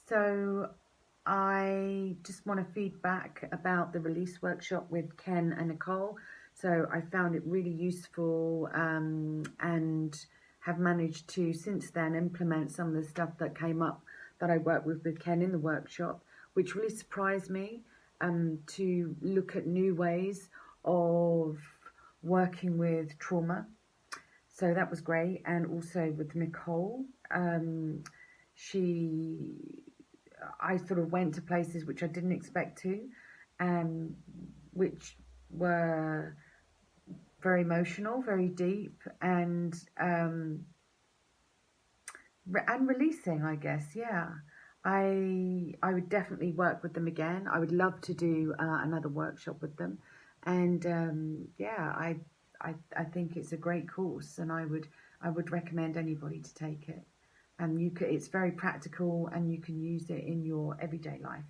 So I just want to feedback about the release workshop with Ken and Nicole. So I found it really useful, and have managed to since then implement some of the stuff that came up that I worked with Ken in the workshop, which really surprised me, to look at new ways of working with trauma. So that was great. And also with Nicole, she I sort of went to places which I didn't expect to, um, which were very emotional, very deep, and releasing, I guess. Yeah, I would definitely work with them again. I would love to do another workshop with them, and yeah, I think it's a great course, and I would recommend anybody to take it. And it's very practical, and you can use it in your everyday life.